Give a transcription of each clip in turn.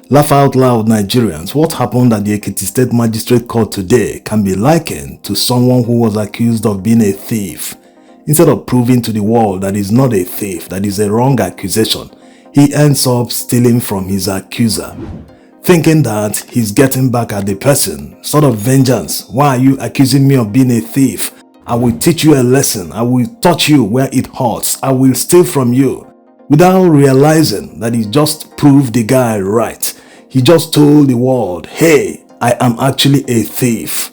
Laugh out loud, Nigerians. What happened at the Ekiti State Magistrate Court today can be likened to someone who was accused of being a thief. Instead of proving to the world that he's not a thief, that is a wrong accusation, he ends up stealing from his accuser, thinking that he's getting back at the person, sort of vengeance. Why are you accusing me of being a thief? I will teach you a lesson. I will touch you where it hurts. I will steal from you. Without realizing that he just proved the guy right. He just told the world, hey, I am actually a thief.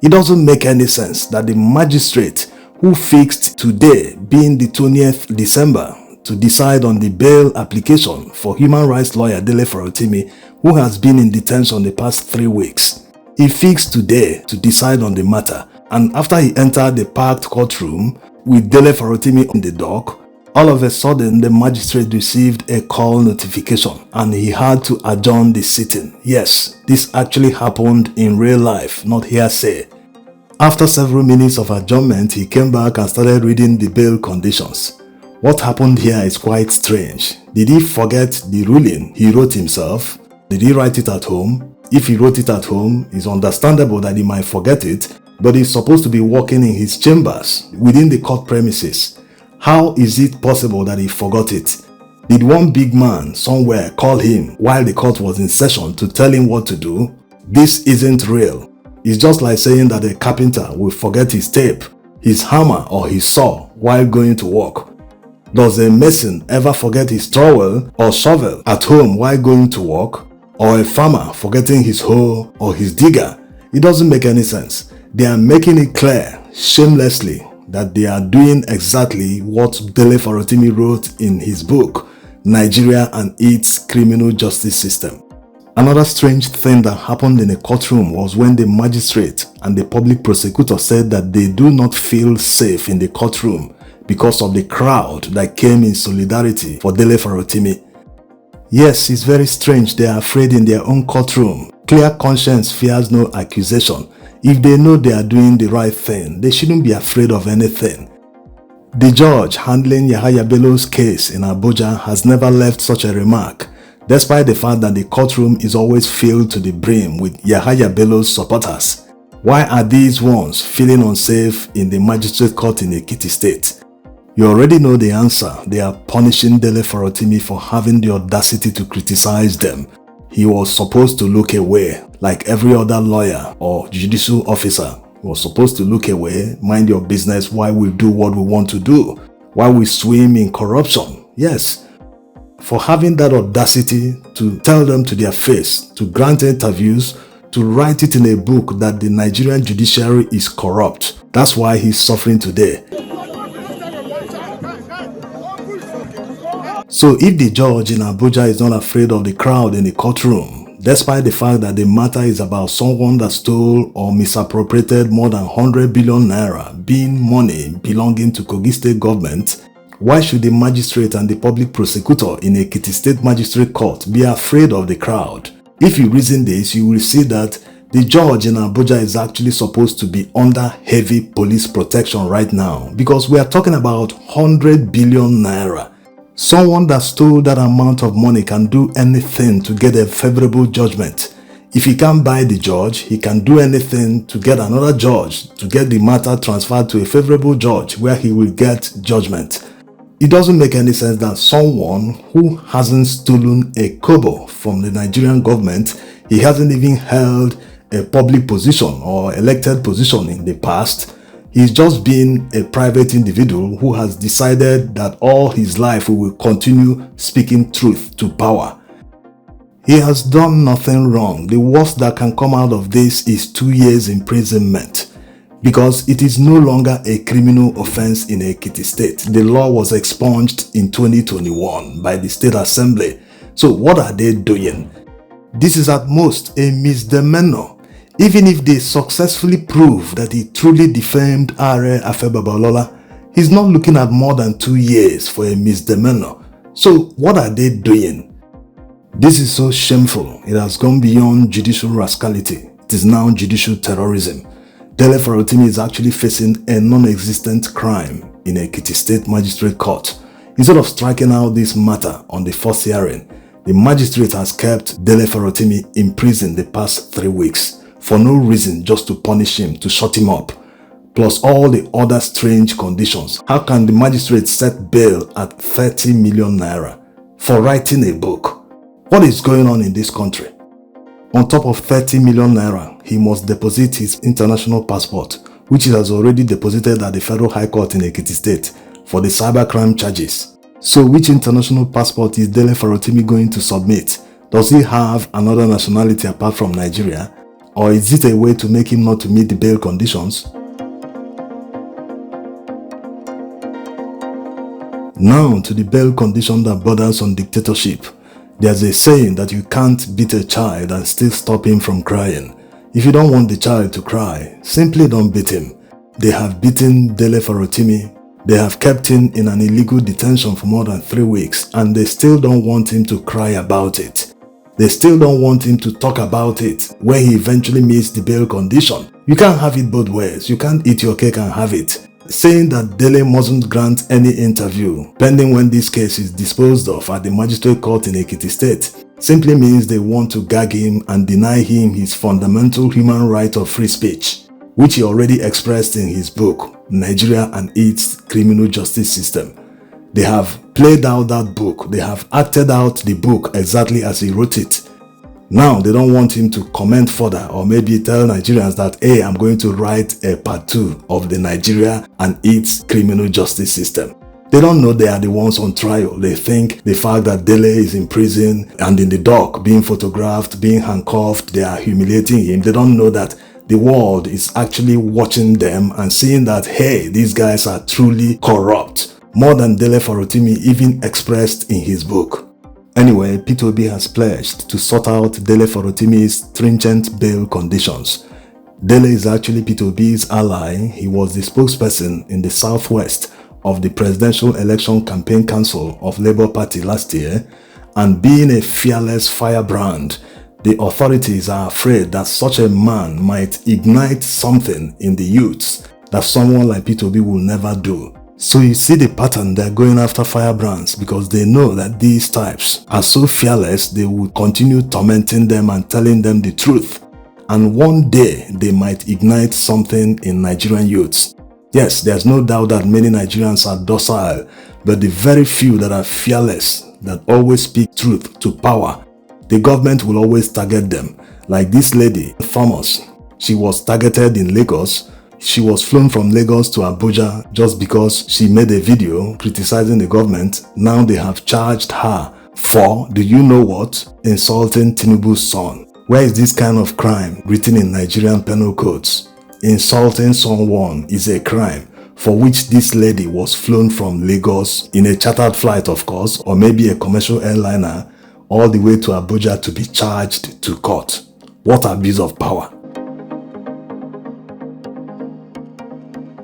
It doesn't make any sense that the magistrate who fixed today being the 20th December to decide on the bail application for human rights lawyer Dele Farotimi, who has been in detention the past 3 weeks. He fixed today to decide on the matter, and after he entered the packed courtroom with Dele Farotimi on the dock, all of a sudden the magistrate received a call notification and he had to adjourn the sitting. Yes, this actually happened in real life, not hearsay. After several minutes of adjournment, he came back and started reading the bail conditions. What happened here is quite strange. Did he forget the ruling he wrote himself? Did he write it at home? If he wrote it at home, it's understandable that he might forget it, but he's supposed to be working in his chambers within the court premises. How is it possible that he forgot it? Did one big man somewhere call him while the court was in session to tell him what to do? This isn't real. It's just like saying that a carpenter will forget his tape, his hammer or his saw while going to work. Does a mason ever forget his trowel or shovel at home while going to work? Or a farmer forgetting his hoe or his digger? It doesn't make any sense. They are making it clear, shamelessly, that they are doing exactly what Dele Farotimi wrote in his book, Nigeria and its Criminal Justice System. Another strange thing that happened in a courtroom was when the magistrate and the public prosecutor said that they do not feel safe in the courtroom because of the crowd that came in solidarity for Dele Farotimi. Yes, it's very strange they are afraid in their own courtroom. Clear conscience fears no accusation. If they know they are doing the right thing, they shouldn't be afraid of anything. The judge handling Yahaya Bello's case in Abuja has never left such a remark, despite the fact that the courtroom is always filled to the brim with Yahaya Bello's supporters. Why are these ones feeling unsafe in the magistrate court in Ekiti State? You already know the answer. They are punishing Dele Farotimi for having the audacity to criticize them. He was supposed to look away, like every other lawyer or judicial officer. He was supposed to look away, mind your business while we do what we want to do, while we swim in corruption. Yes, for having that audacity to tell them to their face, to grant interviews, to write it in a book that the Nigerian judiciary is corrupt. That's why he's suffering today. So if the judge in Abuja is not afraid of the crowd in the courtroom, despite the fact that the matter is about someone that stole or misappropriated more than 100 billion naira, being money belonging to Kogi State government, why should the magistrate and the public prosecutor in Ekiti State Magistrate Court be afraid of the crowd? If you reason this, you will see that the judge in Abuja is actually supposed to be under heavy police protection right now, because we are talking about 100 billion naira. Someone that stole that amount of money can do anything to get a favorable judgment. If he can't buy the judge, he can do anything to get another judge, to get the matter transferred to a favorable judge where he will get judgment. It doesn't make any sense that someone who hasn't stolen a kobo from the Nigerian government, he hasn't even held a public position or elected position in the past, he's just been a private individual who has decided that all his life he will continue speaking truth to power. He has done nothing wrong. The worst that can come out of this is 2 years imprisonment, because it is no longer a criminal offense in Ekiti State. The law was expunged in 2021 by the State Assembly. So what are they doing? This is at most a misdemeanor. Even if they successfully prove that he truly defamed Are Afebabalola, he's not looking at more than 2 years for a misdemeanor. So what are they doing? This is so shameful. It has gone beyond judicial rascality. It is now judicial terrorism. Dele Farotimi is actually facing a non-existent crime in Ekiti State Magistrate Court. Instead of striking out this matter on the first hearing, The magistrate has kept Dele Farotimi in prison the past 3 weeks for no reason, just to punish him, to shut him up, plus all the other strange conditions. How can the magistrate set bail at 30 million naira for writing a book? What is going on in this country? On top of 30 million naira, he must deposit his international passport, which he has already deposited at the Federal High Court in Ekiti State for the cybercrime charges. So which international passport is Dele Farotimi going to submit? Does he have another nationality apart from Nigeria? Or is it a way to make him not to meet the bail conditions? Now to the bail condition that borders on dictatorship. There's a saying that you can't beat a child and still stop him from crying. If you don't want the child to cry, simply don't beat him. They have beaten Dele Farotimi. They have kept him in an illegal detention for more than 3 weeks, and they still don't want him to cry about it. They still don't want him to talk about it when he eventually meets the bail condition. You can't have it both ways. You can't eat your cake and have it. Saying that Dele mustn't grant any interview pending when this case is disposed of at the magistrate court in Ekiti State simply means they want to gag him and deny him his fundamental human right of free speech, which he already expressed in his book, Nigeria and its Criminal Justice System. They have played out that book. They have acted out the book exactly as he wrote it. Now they don't want him to comment further or maybe tell Nigerians that, hey, I'm going to write a part 2 of the Nigeria and its Criminal Justice System. They don't know they are the ones on trial. They think the fact that Dele is in prison and in the dock, being photographed, being handcuffed, they are humiliating him. They don't know that the world is actually watching them and seeing that, hey, these guys are truly corrupt, more than Dele Farotimi even expressed in his book. Anyway, P2B has pledged to sort out Dele Farotimi's stringent bail conditions. Dele is actually P2B's ally. He was the spokesperson in the southwest of the Presidential Election Campaign Council of Labour Party last year, and being a fearless firebrand, the authorities are afraid that such a man might ignite something in the youths that someone like P2B will never do. So you see the pattern, they're going after firebrands because they know that these types are so fearless they will continue tormenting them and telling them the truth. And one day they might ignite something in Nigerian youths. Yes, there's no doubt that many Nigerians are docile, but the very few that are fearless, that always speak truth to power, the government will always target them. Like this lady, famous, she was targeted in Lagos. She was flown from Lagos to Abuja just because she made a video criticizing the government. Now they have charged her for, do you know what? Insulting Tinubu's son. Where is this kind of crime written in Nigerian penal codes? Insulting someone is a crime for which this lady was flown from Lagos in a chartered flight, of course, or maybe a commercial airliner, all the way to Abuja to be charged to court. What abuse of power.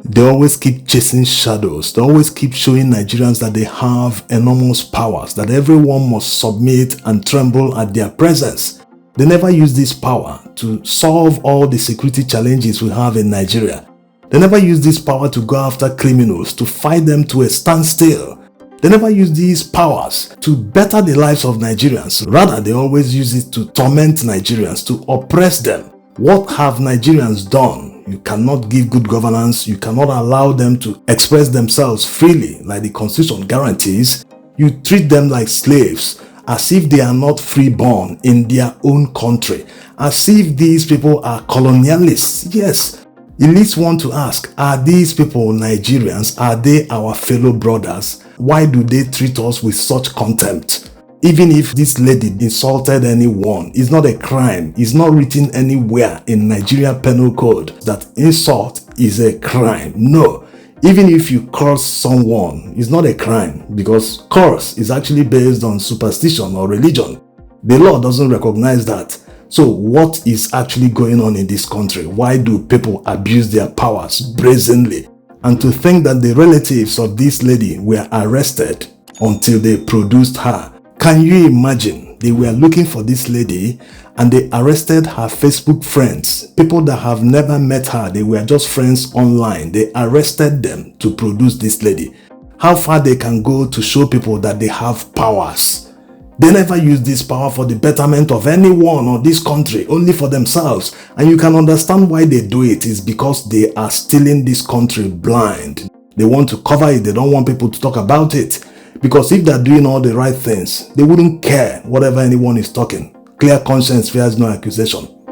They always keep chasing shadows. They always keep showing Nigerians that they have enormous powers, that everyone must submit and tremble at their presence. They never use this power to solve all the security challenges we have in Nigeria. They never use this power to go after criminals, to fight them to a standstill. They never use these powers to better the lives of Nigerians. Rather, they always use it to torment Nigerians, to oppress them. What have Nigerians done? You cannot give good governance. You cannot allow them to express themselves freely like the Constitution guarantees. You treat them like slaves, as if they are not freeborn in their own country, as if these people are colonialists. Yes, it leads one to ask, are these people Nigerians? Are they our fellow brothers? Why do they treat us with such contempt? Even if this lady insulted anyone, it's not a crime. It's not written anywhere in Nigeria Penal Code that insult is a crime. No. Even if you curse someone, it's not a crime because curse is actually based on superstition or religion. The law doesn't recognize that. So what is actually going on in this country? Why do people abuse their powers brazenly? And to think that the relatives of this lady were arrested until they produced her. Can you imagine? They were looking for this lady and they arrested her Facebook friends, people that have never met her. They were just friends online. They arrested them to produce this lady. How far they can go to show people that they have powers. They never use this power for the betterment of anyone or this country, only for themselves. And you can understand why they do it is because they are stealing this country blind. They want to cover it. They don't want people to talk about it. Because if they're doing all the right things, they wouldn't care whatever anyone is talking. Clear conscience fears no accusation.